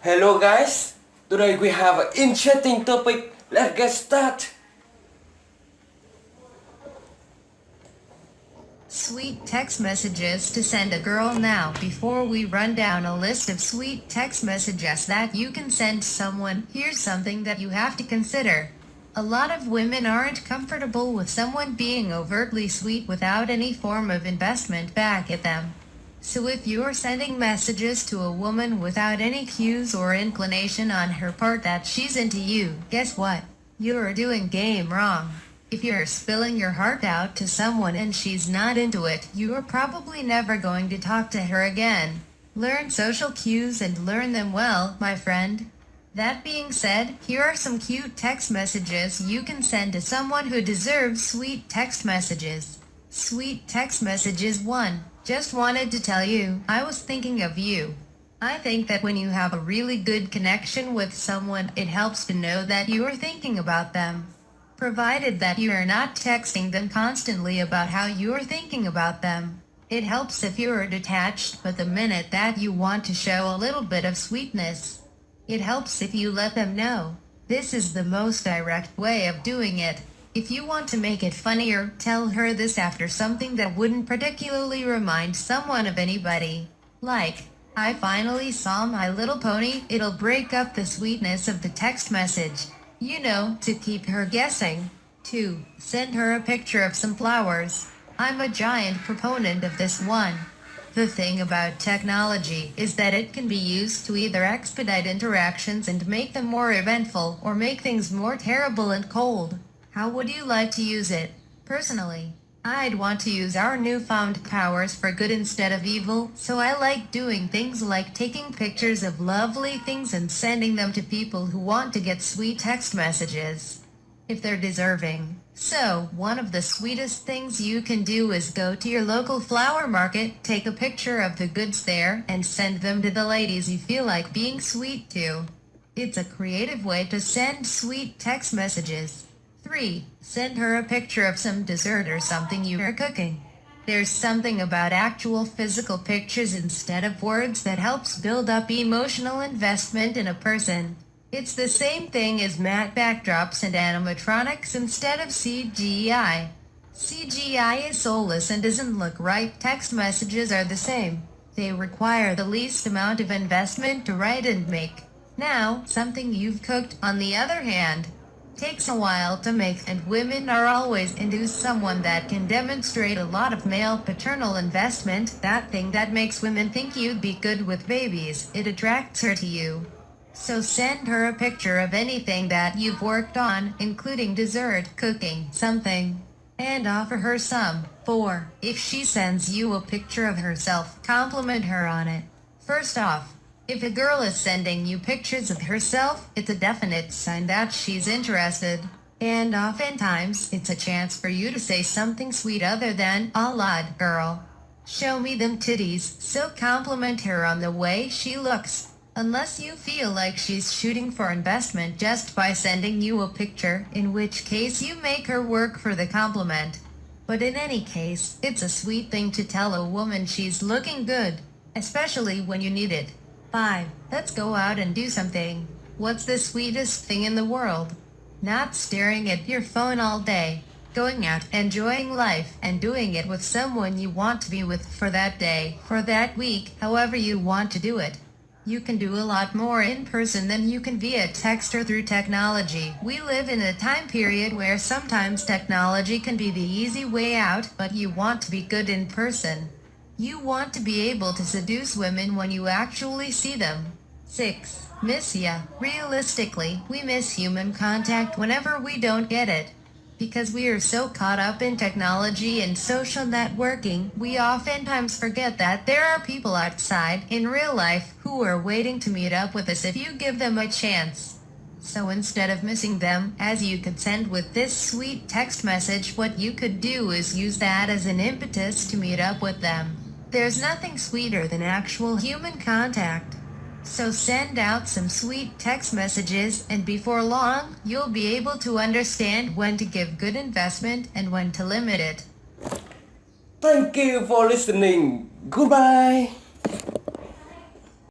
Hello guys, today we have an interesting topic. Let's get started. Sweet text messages to send a girl. Now, before we run down a list of sweet text messages that you can send someone, here's something that you have to consider. A lot of women aren't comfortable with someone being overtly sweet without any form of investment back at them. So if you're sending messages to a woman without any cues or inclination on her part that she's into you, guess what? You're doing game wrong. If you're spilling your heart out to someone and she's not into it, you're probably never going to talk to her again. Learn social cues and learn them well, my friend. That being said, here are some cute text messages you can send to someone who deserves sweet text messages. Sweet text messages 1. Just wanted to tell you, I was thinking of you. I think that when you have a really good connection with someone, it helps to know that you are thinking about them. Provided that you are not texting them constantly about how you are thinking about them. It helps if you are detached, but the minute that you want to show a little bit of sweetness, it helps if you let them know. This is the most direct way of doing it. If you want to make it funnier, tell her this after something that wouldn't particularly remind someone of anybody. Like, I finally saw My Little Pony. It'll break up the sweetness of the text message. You know, to keep her guessing. 2. Send her a picture of some flowers. I'm a giant proponent of this one. The thing about technology is that it can be used to either expedite interactions and make them more eventful, or make things more terrible and cold. How would you like to use it? Personally, I'd want to use our newfound powers for good instead of evil, so I like doing things like taking pictures of lovely things and sending them to people who want to get sweet text messages, if they're deserving. So, one of the sweetest things you can do is go to your local flower market, take a picture of the goods there, and send them to the ladies you feel like being sweet to. It's a creative way to send sweet text messages. 3. Send her a picture of some dessert or something you are cooking. There's something about actual physical pictures instead of words that helps build up emotional investment in a person. It's the same thing as matte backdrops and animatronics instead of CGI. CGI is soulless and doesn't look right. Text messages are the same. They require the least amount of investment to write and make. Now, something you've cooked, on the other hand, takes a while to make, and women are always into someone that can demonstrate a lot of male paternal investment. That thing that makes women think you'd be good with babies. It attracts her to you. So send her a picture of anything that you've worked on, including dessert, cooking, something, and offer her some. 4. If she sends you a picture of herself, compliment her on it. First off, if a girl is sending you pictures of herself, it's a definite sign that she's interested. And oftentimes, it's a chance for you to say something sweet other than, "Aw lad, girl, show me them titties." So compliment her on the way she looks. Unless you feel like she's shooting for investment just by sending you a picture, in which case you make her work for the compliment. But in any case, it's a sweet thing to tell a woman she's looking good, especially when you need it. 5. Let's go out and do something. What's the sweetest thing in the world? Not staring at your phone all day. Going out, enjoying life, and doing it with someone you want to be with for that day, for that week, however you want to do it. You can do a lot more in person than you can via text or through technology. We live in a time period where sometimes technology can be the easy way out, but you want to be good in person. You want to be able to seduce women when you actually see them. 6. Miss ya. Realistically, we miss human contact whenever we don't get it. Because we are so caught up in technology and social networking, we oftentimes forget that there are people outside, in real life, who are waiting to meet up with us if you give them a chance. So instead of missing them, as you could send with this sweet text message, what you could do is use that as an impetus to meet up with them. There's nothing sweeter than actual human contact. So send out some sweet text messages, and before long, you'll be able to understand when to give good investment and when to limit it. Thank you for listening. Goodbye.